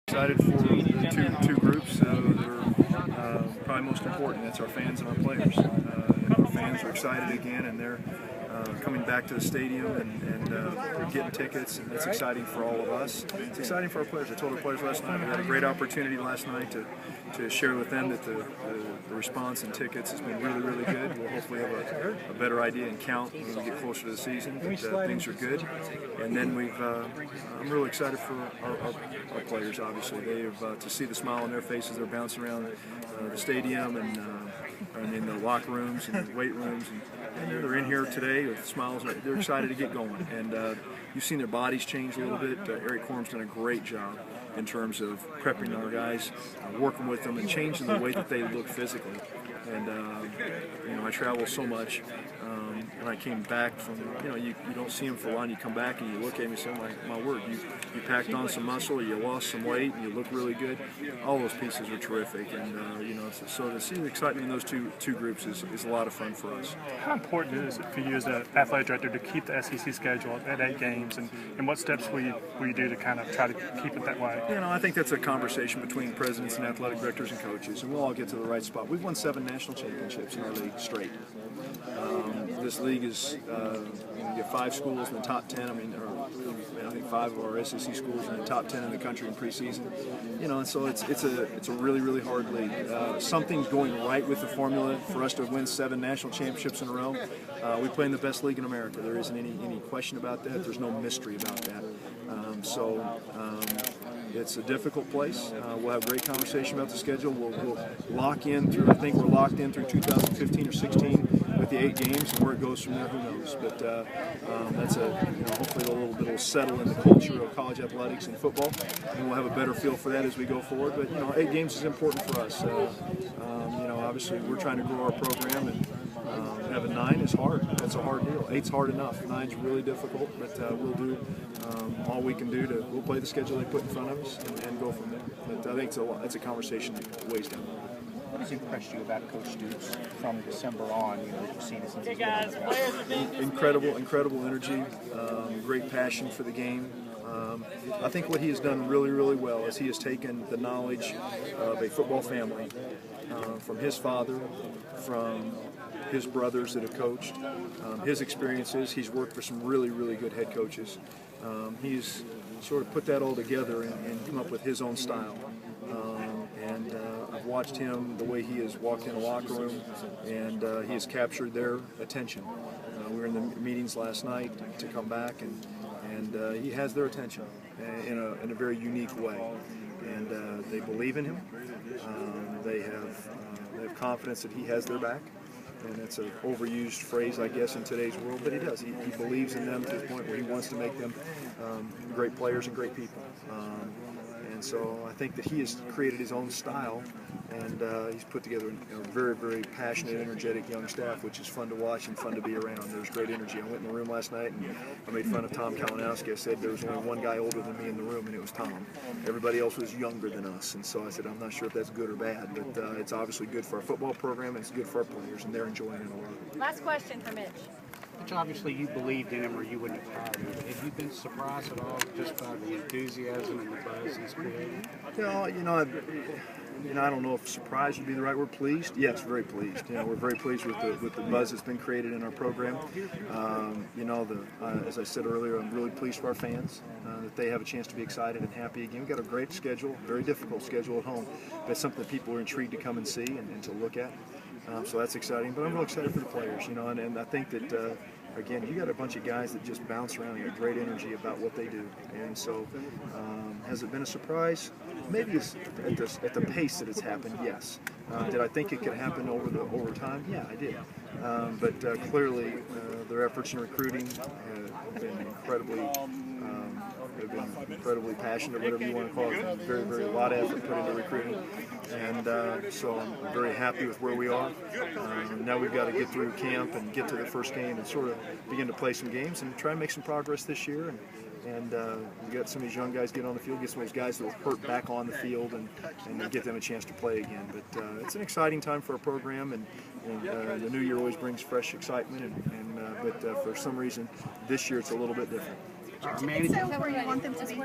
Excited for the two groups that are probably most important. That's our fans and our players. Our fans are excited again, and they're coming back to the stadium and getting tickets, and that's exciting for all of us. It's exciting for our players. I told our players last night we had a great opportunity last night to share with them that the response and tickets has been really, really good. We'll hopefully have a better idea and count when we get closer to the season, but things are good. And then I'm really excited for our players, obviously. They have to see the smile on their faces. They're bouncing around the stadium and in the locker rooms and the weight rooms. And they're in here today with smiles. They're excited to get going. And you've seen their bodies change a little bit. Eric Corum's done a great job in terms of prepping our guys, working with them, and changing the way that they look physically. And I travel so much. When I came back from, you don't see them for a while, and you come back and you look at me and say, my word, you packed on some muscle, you lost some weight, and you look really good. All those pieces were terrific, and so to see the excitement in those two groups is a lot of fun for us. How important is it for you as an athletic director to keep the SEC schedule at 8 games, and what steps will you do to kind of try to keep it that way? I think that's a conversation between presidents and athletic directors and coaches, and we'll all get to the right spot. We've won 7 national championships in our league straight. This league is you get 5 schools in the top 10. I think 5 of our SEC schools are in the top 10 in the country in preseason. And so it's a really, really hard league. Something's going right with the formula for us to win 7 national championships in a row. We play in the best league in America. There isn't any question about that. There's no mystery about that. It's a difficult place. We'll have a great conversation about the schedule. We'll lock in through, I think we're locked in through 2015 or 16 with the 8 games, and where it goes from there, who knows. But that's hopefully a little bit will settle in the culture of college athletics and football, and we'll have a better feel for that as we go forward. But 8 games is important for us. Obviously we're trying to grow our program, and having 9 is hard. That's a hard deal. 8's hard enough. 9's really difficult, but we'll do all we can do we'll play the schedule they put in front of us and go from there. But I think it's a conversation that weighs down. What has impressed you about Coach Stoops from December on? That you've seen it since he's been Incredible energy, great passion for the game. I think what he has done really, really well is he has taken the knowledge of a football family from his father, from his brothers that have coached, his experiences. He's worked for some really, really good head coaches. He's sort of put that all together and come up with his own style. I've watched him, the way he has walked in a locker room, and he has captured their attention. We were in the meetings last night to come back, and he has their attention in a very unique way. And they believe in him. They have confidence that he has their back. And it's an overused phrase, I guess, in today's world, but he does. He believes in them to the point where he wants to make them great players and great people. And so I think that he has created his own style, and he's put together a very, very passionate, energetic young staff, which is fun to watch and fun to be around. There's great energy. I went in the room last night, and I made fun of Tom Kalinowski. I said there was only one guy older than me in the room, and it was Tom. Everybody else was younger than us, and so I said, I'm not sure if that's good or bad, but it's obviously good for our football program, and it's good for our players, and they're enjoying it a lot. Last question for Mitch. Which obviously you believed in him, or you wouldn't have hired him. Have you been surprised at all just by the enthusiasm and the buzz he's created? I don't know if surprised would be the right word. Pleased? Yes, very pleased. We're very pleased with the buzz that's been created in our program. As I said earlier, I'm really pleased for our fans that they have a chance to be excited and happy again. We've got a great schedule, very difficult schedule at home, but it's something that people are intrigued to come and see and to look at. So that's exciting, but I'm really excited for the players, and I think that, again, you got a bunch of guys that just bounce around and got great energy about what they do. And so has it been a surprise? Maybe it's at the pace that it's happened, yes. Did I think it could happen over time? Yeah, I did. But clearly their efforts in recruiting have been incredibly passionate, whatever you want to call it. Very, very a lot of effort put into recruiting, and so I'm very happy with where we are. Now we've got to get through camp and get to the first game and sort of begin to play some games and try and make some progress this year. And we got some of these young guys get on the field, get some of those guys that were hurt back on the field, and get them a chance to play again. But it's an exciting time for our program, and the new year always brings fresh excitement. But for some reason, this year it's a little bit different. So where you want them to be?